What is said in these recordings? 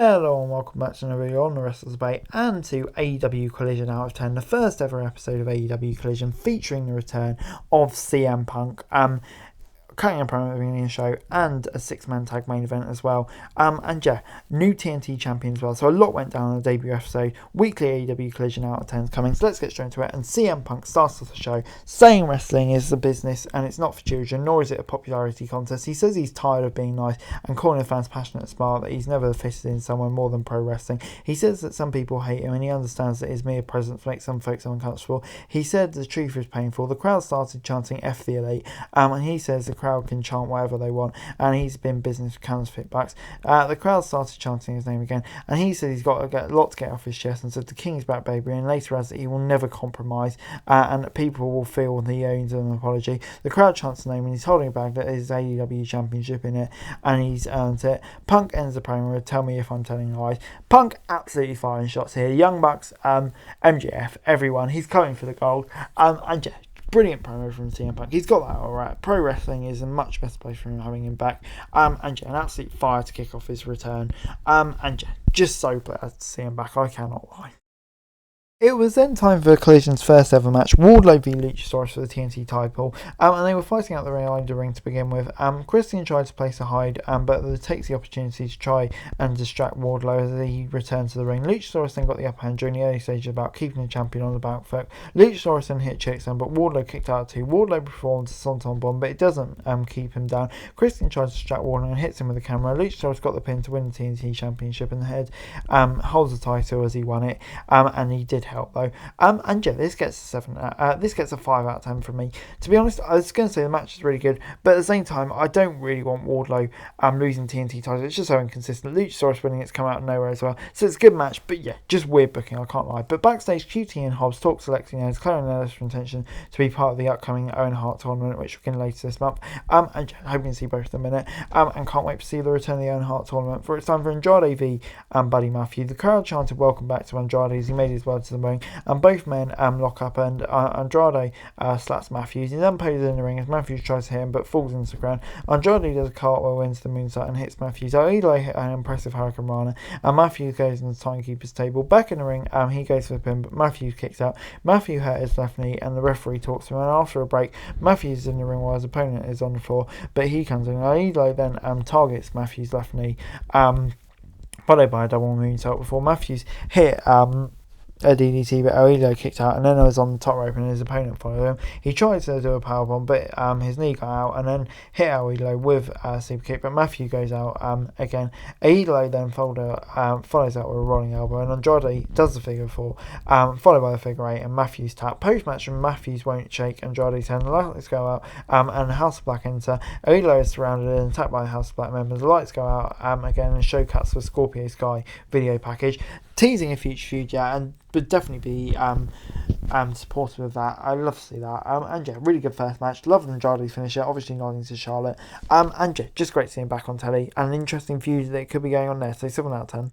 Hello and welcome back to another video on the Wrestlers Debate and to AEW Collision Out of 10, the first ever episode of AEW Collision featuring the return of CM Punk. Cutting a promo at the beginning of the show and a six-man tag main event as well. And yeah, new TNT champion as well. So a lot went down on the debut episode. Weekly AEW Collision Out of 10 is coming. So let's get straight into it. And CM Punk starts off the show saying wrestling is a business and it's not for children, nor is it a popularity contest. He says he's tired of being nice and calling the fans passionate and smart, that he's never fitted in somewhere more than pro wrestling. He says that some people hate him and he understands that his mere presence makes some folks uncomfortable. He said the truth is painful. The crowd started chanting F the Elite, and he says the crowd can chant whatever they want, and he's been business with counterfeit backs. The crowd started chanting his name again, and he said he's got a lot to get off his chest, and said the King's back, baby, and later adds that he will never compromise, and that people will feel that he owes them an apology. The crowd chants his name, and he's holding a bag that is AEW Championship in it, and he's earned it. Punk ends the promo with "Tell me if I'm telling lies." Punk absolutely firing shots here. Young Bucks, MJF, everyone. He's coming for the gold, and yeah, brilliant promo from CM Punk. He's got that alright. Pro wrestling is a much better place for him having him back. And yeah, an absolute fire to kick off his return. And yeah, just so glad to see him back. I cannot lie. It was then time for Collision's first ever match, Wardlow v Luchasaurus for the TNT title, and they were fighting out the ring to begin with. Christian tried to place a hide, but takes the opportunity to try and distract Wardlow as he returned to the ring. Luchasaurus then got the upper hand during the early stages about keeping the champion on the back foot. Luchasaurus then hit Chickstone, but Wardlow kicked out too. Wardlow performed a Swanton Bomb, but it doesn't keep him down. Christian tries to distract Wardlow and hits him with the camera. Luchasaurus got the pin to win the TNT Championship, and the head holds the title as he won it, and he did help though. And yeah, this gets a 7. This gets a 5 out of 10 from me. To be honest, I was going to say the match is really good, but at the same time, I don't really want Wardlow losing TNT title. It's just so inconsistent. Luchasaurus winning, it's come out of nowhere as well. So it's a good match, but yeah, just weird booking, I can't lie. But backstage, QT and Hobbs talk to Lexi Nails, declaring their intention to be part of the upcoming Owen Hart tournament, which we begin later this month. And yeah, hoping to see both of them in it. And can't wait to see the return of the Owen Hart tournament. For it's time for Andrade v Buddy Matthew. The crowd chanted welcome back to Andrade as he made his way to the ring. And both men lock up, and Andrade slaps Matthews. He then poses in the ring as Matthews tries to hit him but falls into the ground. Andrade does a cartwheel into the moonsault and hits Matthews. Eli hit an impressive Hurricane Rana, and Matthews goes into the timekeeper's table. Back in the ring, he goes for the pin, but Matthews kicks out. Matthews hurt his left knee, and the referee talks to him. And after a break, Matthews is in the ring while his opponent is on the floor, but he comes in. Eli then targets Matthews' left knee, followed by a double moonsault before Matthews hit a DDT, but Aoido kicked out, and then I was on the top rope and his opponent followed him. He tried to do a powerbomb, but his knee got out, and then hit Aoido with a super kick, but Matthew goes out again. Aoido then follows out with a rolling elbow, and Andrade does the figure 4, followed by the figure 8, and Matthews tap. Post-match, Matthews won't shake Andrade's hand. The lights go out, and House of Black enter. Aoido is surrounded and attacked by the House of Black members. The lights go out again, and show cuts for Scorpio Sky video package, teasing a future feud, yeah, and would definitely be supportive of that. I love to see that. And yeah, really good first match. Love the Andrade finisher, obviously nodding to Charlotte. And yeah, just great to see him back on telly, and an interesting feud that could be going on there. So 7 out of 10.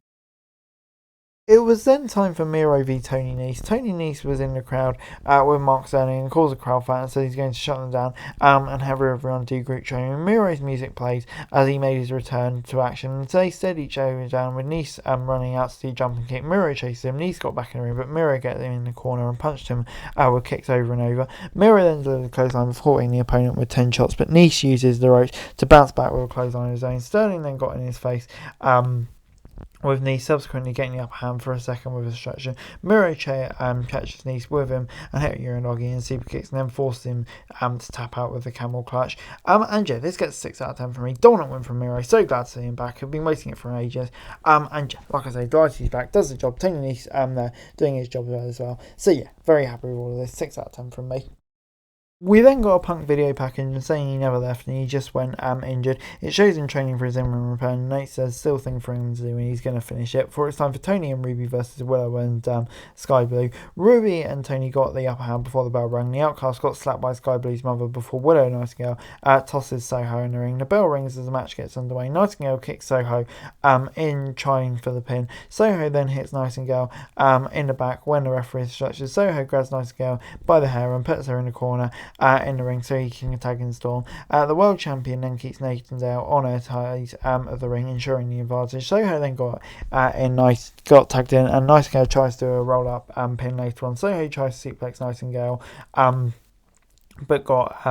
It was then time for Miro v Tony Nese. Tony Nese was in the crowd with Mark Sterling and calls a crowd fight and says he's going to shut them down and have everyone do group training. Miro's music played as he made his return to action, and they steadied each other down with Nese running out to do jumping kick. Miro chases him. Nese got back in the ring, but Miro got him in the corner and punched him with kicks over and over. Miro then delivered a clothesline before hitting the opponent with 10 shots, but Nese uses the ropes to bounce back with a clothesline of his own. Sterling then got in his face, with Nese subsequently getting the upper hand for a second with a distraction. Miro catches Nese with him and hit Uranagi and super kicks, and then forced him to tap out with the camel clutch. And yeah, this gets 6 out of 10 from me. Dominant win from Miro. So glad to see him back. I've been waiting it for ages. And yeah, like I say, glad he's back. Does the job. Tony Nese there doing his job as well. So yeah, very happy with all of this. 6 out of 10 from me. We then got a Punk video package saying he never left and he just went injured. It shows him training for his in-ring return, and Nate says still thing for him to do and he's going to finish it. For it's time for Tony and Ruby versus Willow and Sky Blue. Ruby and Tony got the upper hand before the bell rang. The Outcast got slapped by Sky Blue's mother before Willow Nightingale tosses Soho in the ring. The bell rings as the match gets underway. Nightingale kicks Soho in trying for the pin. Soho then hits Nightingale in the back when the referee stretches. Soho grabs Nightingale by the hair and puts her in the corner, in the ring so he can tag in Storm. The world champion then keeps Nathan Dale on her side of the ring, ensuring the advantage. Soho then got tagged in, and Nightingale tries to do a roll up pin later on. Soho tries to suplex Nightingale, but got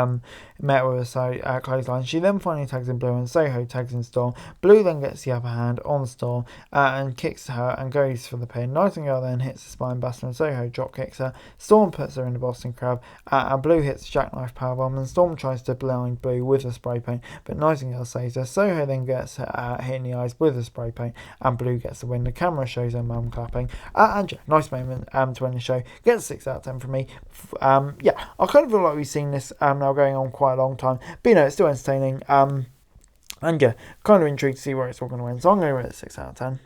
met with a side clothesline. She then finally tags in Blue, and Soho tags in Storm. Blue then gets the upper hand on Storm and kicks her and goes for the pin. Nightingale then hits the spine buster, and Soho drop kicks her. Storm puts her in the Boston Crab, and Blue hits the jackknife powerbomb, and Storm tries to blind Blue with a spray paint, but Nightingale saves her. Soho then gets hit in the eyes with a spray paint, and Blue gets the win. The camera shows her mum clapping, and yeah, nice moment to end the show. Gets 6 out of 10 from me. Yeah, I kind of feel like we've seen this now going on quite a long time, but it's still entertaining, and yeah, kind of intrigued to see where it's all going to end, so I'm going to rate it 6 out of 10.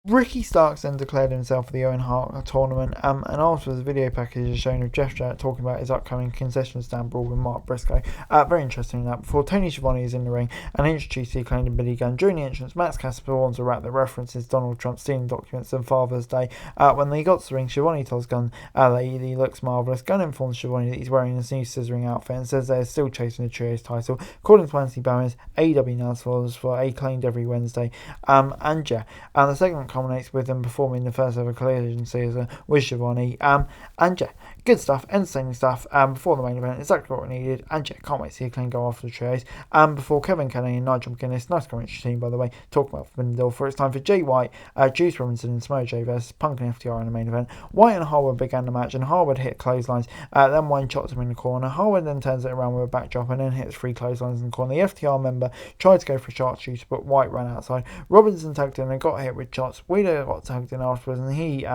Ricky Starks then declared himself for the Owen Hart tournament, and afterwards a video package is shown of Jeff Jarrett talking about his upcoming concession stand brawl with Mark Briscoe. Very interesting that. Before Tony Schiavone is in the ring and introduced the Acclaimed and Billy Gunn. During the entrance, Max Casper warns a rap that references Donald Trump stealing documents on Father's Day. When they got to the ring, Schiavone tells Gunn that he looks marvellous. Gunn informs Schiavone that he's wearing his new scissoring outfit and says they're still chasing the Trios title. According to Anthony Bowers, AEW announced for Acclaimed every Wednesday. And the segment culminates with them performing the first ever Collision Caesar with Schiavone. Good stuff, entertaining stuff before the main event, exactly what we needed, and can't wait to see Acclaim go after the Trios. Before Kevin Kelly and Nigel McGuinness, nice commentary team by the way, talk about Forbidden Door for it's time for Jay White, Juice Robinson and Samoa Joe versus Punk and FTR in the main event. White and Harwood began the match, and Harwood hit clotheslines, then one shots him in the corner. Harwood then turns it around with a backdrop and then hits 3 clotheslines in the corner. The FTR member tried to go for a sharpshooter, but White ran outside. Robinson tagged in and got hit with shots. Wheeler got tagged in afterwards, and he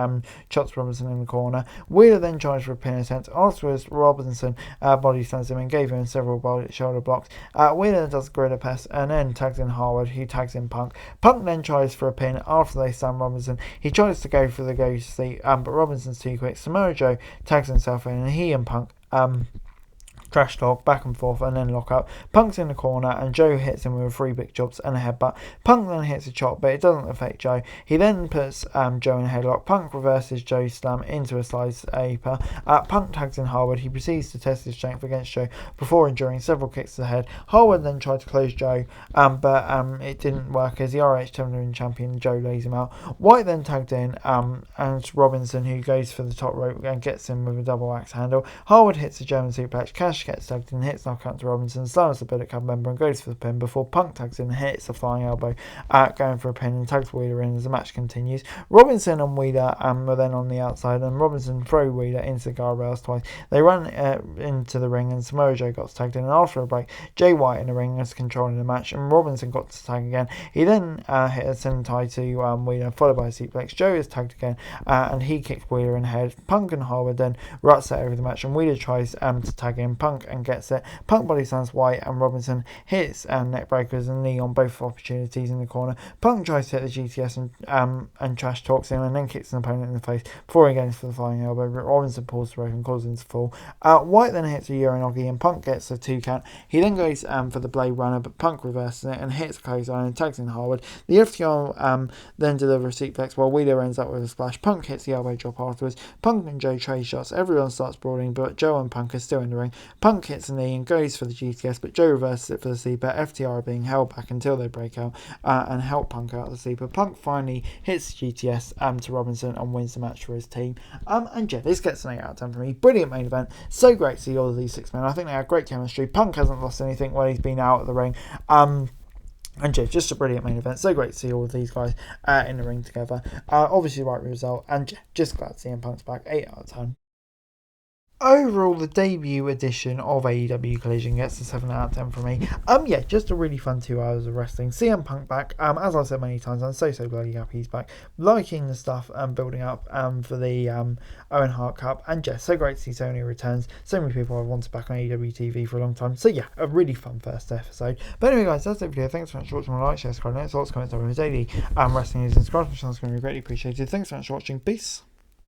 shots Robinson in the corner. Wheeler then charged for a pin attempt. Afterwards, Robinson body slams him and gave him several shoulder blocks. Wheeler does Gorilla Pest and then tags in Harwood, who tags in Punk. Punk then tries for a pin after they slam Robinson. He tries to go for the ghost sleep, but Robinson's too quick. Samoa Joe tags himself in, and he and Punk trash talk back and forth and then lock up. Punk's in the corner and Joe hits him with 3 big jobs and a headbutt. Punk then hits a chop, but it doesn't affect Joe. He then puts Joe in a headlock. Punk reverses Joe's slam into a slide sleeper. Punk tags in Harwood. He proceeds to test his strength against Joe before enduring several kicks to the head. Harwood then tried to close Joe, but it didn't work as the RH Tournament champion Joe lays him out. White then tagged in and Robinson, who goes for the top rope and gets him with a double axe handle. Harwood hits a German suplex. Cash gets tagged in, hits knockout to Robinson, slams the Bullet Club member and goes for the pin before Punk tags in and hits a flying elbow, going for a pin and tags Wheeler in as the match continues. Robinson and Wheeler were then on the outside, and Robinson throw Wheeler into the guardrails twice. They run into the ring and Samoa Joe got tagged in, and after a break Jay White in the ring is controlling the match and Robinson got to tag again. He then hit a sentai to Wheeler followed by a suplex. Joe is tagged again and he kicks Wheeler in the head. Punk and Harwood then ruts out over the match and Wheeler tries to tag in Punk and gets it. Punk body slams White and Robinson hits neck breakers and knee on both opportunities in the corner. Punk tries to hit the GTS and trash talks him and then kicks an opponent in the face before he goes for the flying elbow. Robinson pulls the rope and causes him to fall. White then hits a Uranagi and Punk gets a 2 count. He then goes for the Blade Runner, but Punk reverses it and hits a clothesline and tags in Harwood. The FTR then deliver a suplex while Wheeler ends up with a splash. Punk hits the elbow drop afterwards. Punk and Joe trade shots. Everyone starts brawling, but Joe and Punk are still in the ring. Punk hits a knee and goes for the GTS, but Joe reverses it for the sleeper. FTR are being held back until they break out and help Punk out of the sleeper. Punk finally hits the GTS to Robinson and wins the match for his team. This gets an 8 out of 10 for me. Brilliant main event. So great to see all of these 6 men. I think they have great chemistry. Punk hasn't lost anything while he's been out of the ring. Just a brilliant main event. So great to see all of these guys in the ring together. Obviously the right result, and just glad to see CM Punk's back. 8 out of 10. Overall, the debut edition of AEW Collision gets a 7 out of 10 from me. Just a really fun 2 hours of wrestling. CM Punk back. As I said many times, I'm so bloody happy he's back. Liking the stuff building up for the Owen Hart Cup. And so great to see so many returns. So many people I've wanted back on AEW TV for a long time. So a really fun first episode. But anyway guys, that's it for today. Thanks so much for watching. Like, share, subscribe, notes, thoughts, comments, over daily wrestling news and subscribe to the channel. It's going to be greatly appreciated. Thanks so much for watching. Peace.